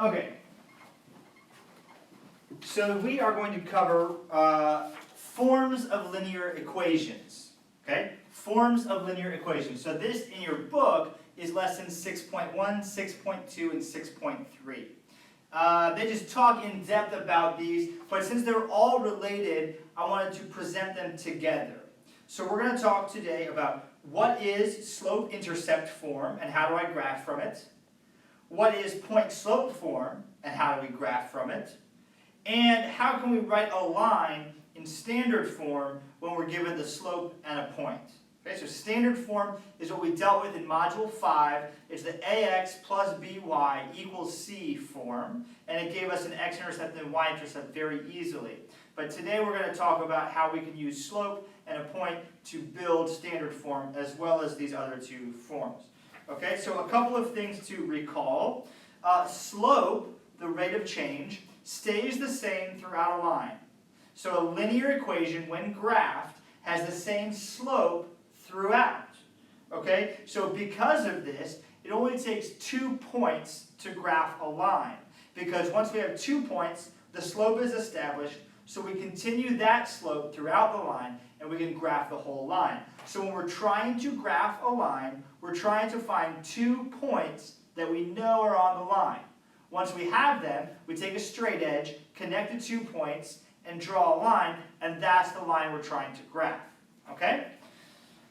Okay. So we are going to cover forms of linear equations. Okay? Forms of linear equations. So this in your book is lessons 6.1, 6.2, and 6.3. They just talk in depth about these, but since they're all related, I wanted to present them together. So we're going to talk today about what is slope-intercept form and how do I graph from it. What is point-slope form and how do we graph from it. And how can we write a line in standard form when we're given the slope and a point. Okay, so standard form is what we dealt with in Module 5. It's the ax plus by equals c form, and it gave us an x-intercept and y-intercept very easily. But today we're going to talk about how we can use slope and a point to build standard form as well as these other two forms. Okay, so a couple of things to recall. Slope, the rate of change, stays the same throughout a line. So a linear equation, when graphed, has the same slope throughout. Okay, so because of this, it only takes 2 points to graph a line. Because once we have 2 points, the slope is established, so we continue that slope throughout the line, and we can graph the whole line. So when we're trying to graph a line, we're trying to find 2 points that we know are on the line. Once we have them, we take a straight edge, connect the 2 points, and draw a line, and that's the line we're trying to graph. Okay?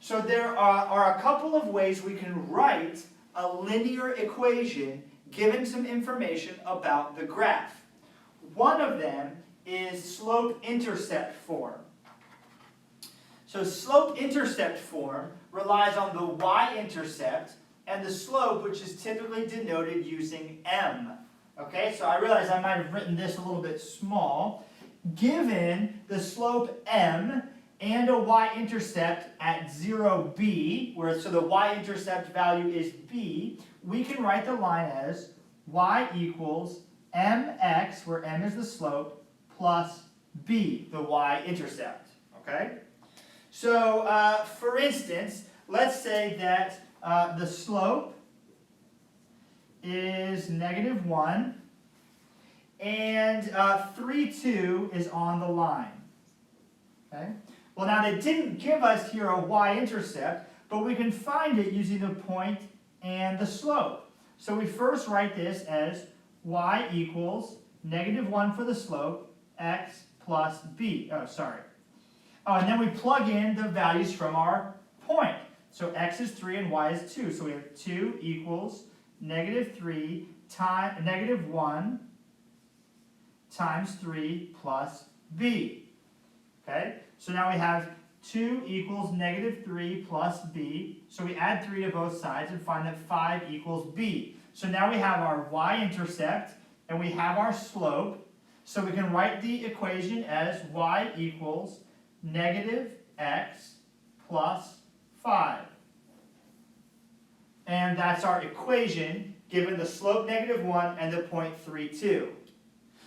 So there are a couple of ways we can write a linear equation given some information about the graph. One of them is slope-intercept form. So slope-intercept form relies on the y-intercept and the slope, which is typically denoted using m. Okay, so I realize I might have written this a little bit small. Given the slope m and a y-intercept at 0b, so the y-intercept value is b, we can write the line as y equals mx, where m is the slope, plus b, the y-intercept. Okay? So, for instance, let's say that the slope is -1, and 3, 2 is on the line. Okay? Well, now they didn't give us here a y-intercept, but we can find it using the point and the slope. So we first write this as y equals -1 for the slope, x plus b. Oh, sorry. Oh, and then we plug in the values from our point. So x is 3 and y is 2. So we have 2 equals -3 times -1 times 3 plus b. Okay? So now we have 2 equals -3 plus b. So we add 3 to both sides and find that 5 equals b. So now we have our y-intercept and we have our slope. So we can write the equation as y equals -x plus 5. And that's our equation given the slope -1 and the point 3, 2.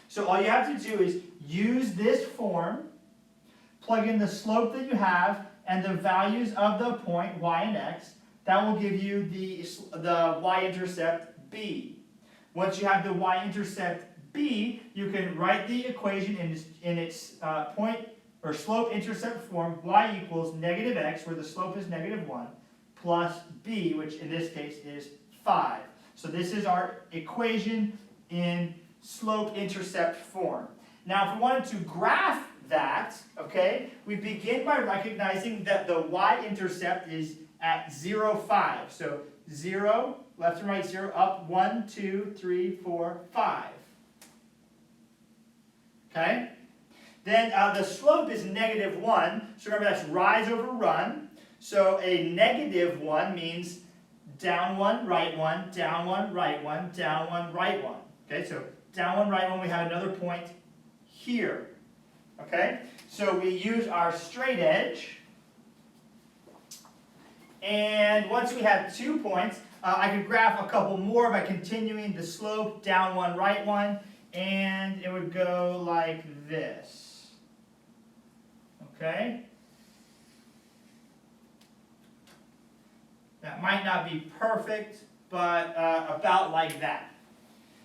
So all you have to do is use this form, plug in the slope that you have and the values of the point y and x. That will give you the y-intercept b. Once you have the y-intercept b, you can write the equation in its point or slope-intercept form. Y equals -x, where the slope is -1, plus b, which in this case is 5. So this is our equation in slope-intercept form. Now, if we wanted to graph that, okay, we begin by recognizing that the y-intercept is at 0, 5. So 0, left and right 0, up 1, 2, 3, 4, 5. Okay? Then the slope is -1. So remember, that's rise over run. So a -1 means down 1, right 1, down 1, right 1, down 1, right 1. Okay, so down 1, right 1, we have another point here. Okay, so we use our straight edge. And once we have 2 points, I can graph a couple more by continuing the slope, down 1, right 1, and it would go like this. Okay? That might not be perfect, but about like that.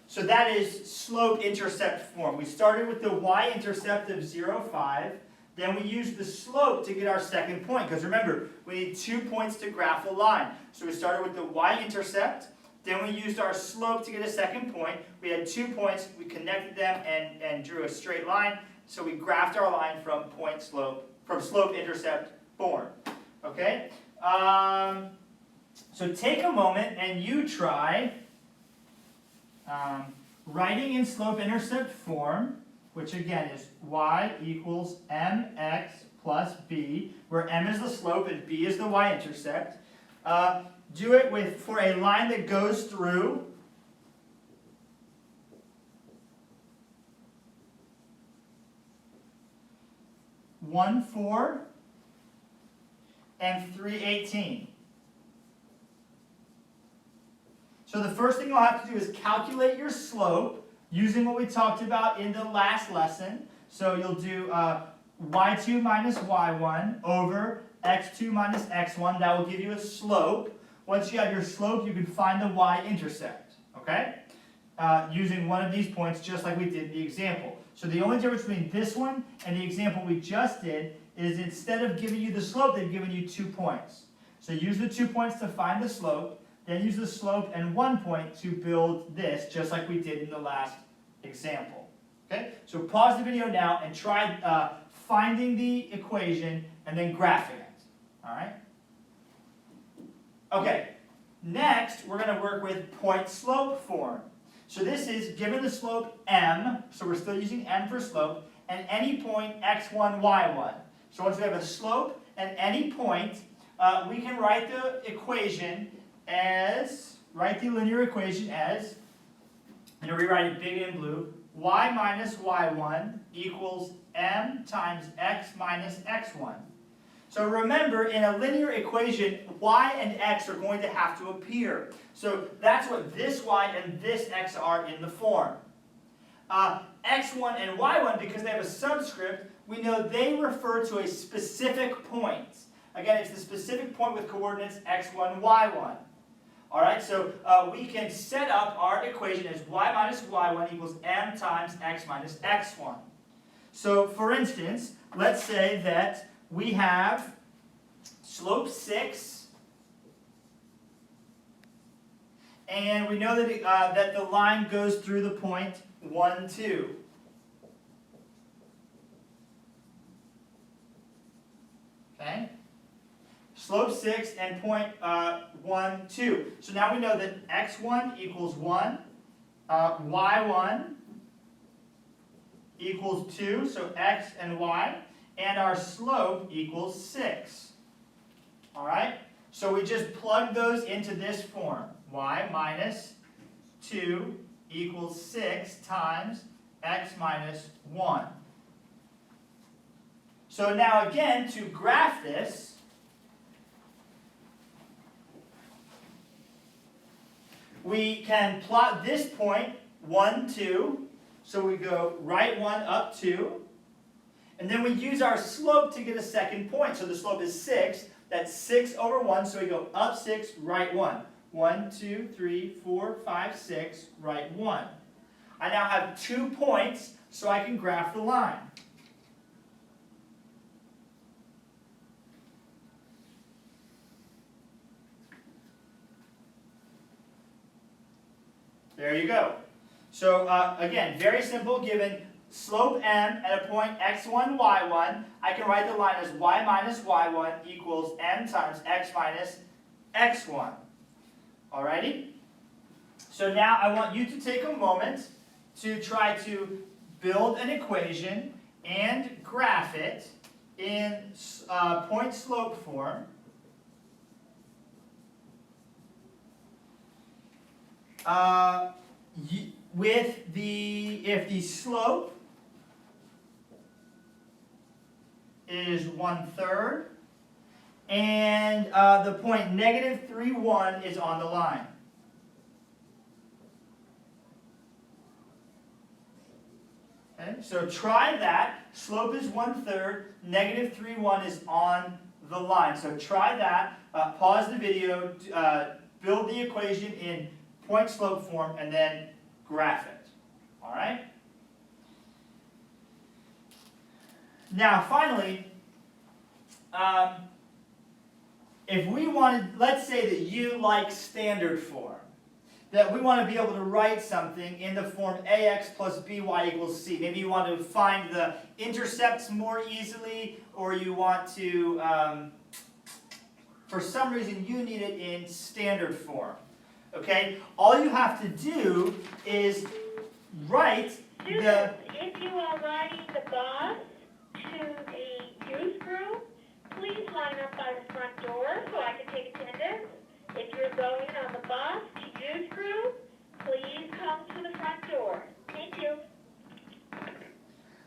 So that is slope-intercept form. We started with the y-intercept of 0, 5. Then we used the slope to get our second point. Because remember, we need 2 points to graph a line. So we started with the y-intercept. Then we used our slope to get a second point. We had 2 points. We connected them and drew a straight line. So we graphed our line from slope-intercept form. Okay? So take a moment and you try writing in slope-intercept form, which again is y equals mx plus b, where m is the slope and b is the y-intercept. Do it for a line that goes through 1, 4 and 3, 18. So the first thing you'll have to do is calculate your slope using what we talked about in the last lesson. So you'll do y2 minus y1 over x2 minus x1. That will give you a slope. Once you have your slope, you can find the y-intercept, okay? Using one of these points, just like we did in the example. So the only difference between this one and the example we just did is instead of giving you the slope, they've given you 2 points. So use the 2 points to find the slope, then use the slope and 1 point to build this, just like we did in the last example. Okay? So pause the video now and try finding the equation and then graphing it. All right? Okay. Next, we're going to work with point-slope form. So this is given the slope m, so we're still using m for slope, and any point x1, y1. So once we have a slope and any point, we can write the equation write the linear equation as, I'm going to rewrite it big in blue, y minus y1 equals m times x minus x1. So remember, in a linear equation, y and x are going to have to appear. So that's what this y and this x are in the form. X1 and y1, because they have a subscript, we know they refer to a specific point. Again, it's the specific point with coordinates x1, y1. All right, so we can set up our equation as y minus y1 equals m times x minus x1. So, for instance, let's say that we have slope 6, and we know that, that the line goes through the point 1, 2. Okay? Slope 6 and point 1, 2. So now we know that x1 equals 1, y1 equals 2, so x and y, and our slope equals 6. All right? So we just plug those into this form. Y minus 2 equals 6 times x minus 1. So now again, to graph this, we can plot this point, 1, 2. So we go right 1, up 2. And then we use our slope to get a second point. So the slope is 6. That's 6 over 1. So we go up 6, right 1. 1, 2, 3, 4, 5, 6, right 1. I now have 2 points, so I can graph the line. There you go. So again, very simple. Given slope m at a point x1, y1, I can write the line as y minus y1 equals m times x minus x1. Alrighty? So now I want you to take a moment to try to build an equation and graph it in point-slope form. If the slope is 1/3 and the point negative 3, 1 is on the line. Okay, so try that. Slope is 1/3, negative 3, 1 is on the line. So try that. Pause the video, build the equation in point-slope form, and then graph it. All right? Now, finally, if we wanted, let's say that you like standard form, that we want to be able to write something in the form ax plus by equals c. Maybe you want to find the intercepts more easily, or you want to, for some reason, you need it in standard form. Okay? All you have to do is write the... If you are riding the bus to the youth group, please line up by the front door so I can take attendance. If you're going on the bus to youth group, please come to the front door. Thank you.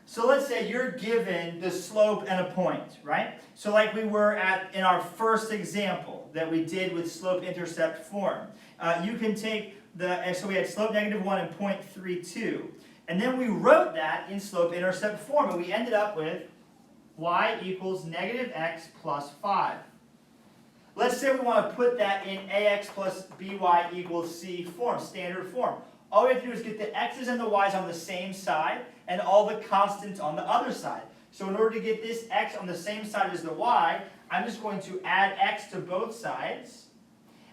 So let's say you're given the slope and a point, right? So like we were in our first example that we did with slope-intercept form. You can take so we had slope -1 and 0.32. And then we wrote that in slope-intercept form, and we ended up with y equals -x plus 5. Let's say we want to put that in ax plus by equals c form, standard form. All we have to do is get the x's and the y's on the same side and all the constants on the other side. So in order to get this x on the same side as the y, I'm just going to add x to both sides.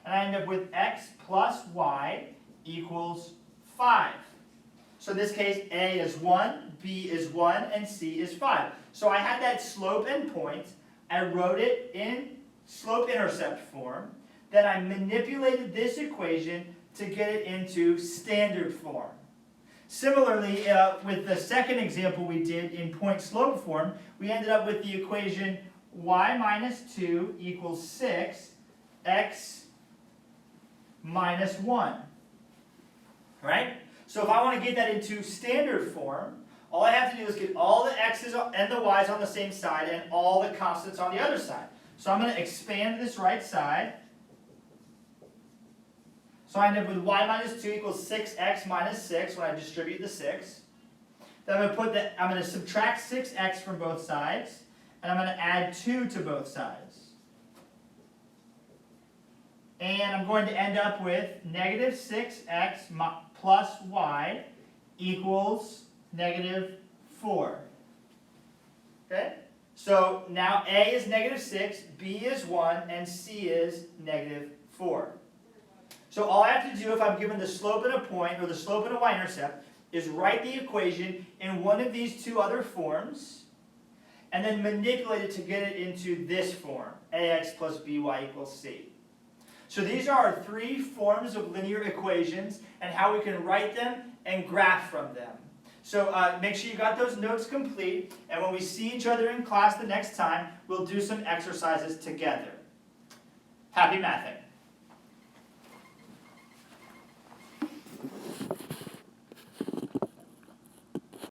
And I end up with x plus y equals 5. So in this case, a is 1, b is 1, and c is 5. So I had that slope and point. I wrote it in slope-intercept form. Then I manipulated this equation to get it into standard form. Similarly, with the second example we did in point-slope form, we ended up with the equation y minus 2 equals 6, x minus 1. Right? So if I want to get that into standard form, all I have to do is get all the x's and the y's on the same side and all the constants on the other side. So I'm going to expand this right side. So I end up with y minus 2 equals 6x minus 6 when I distribute the 6. Then I'm going to subtract 6x from both sides, and I'm going to add 2 to both sides. And I'm going to end up with negative 6x plus y equals -4. Okay? So now a is -6, b is 1, and c is -4. So all I have to do if I'm given the slope and a point, or the slope and a y-intercept, is write the equation in one of these two other forms, and then manipulate it to get it into this form, ax plus by equals c. So these are our three forms of linear equations, and how we can write them and graph from them. So make sure you got those notes complete, and when we see each other in class the next time, we'll do some exercises together. Happy mathing!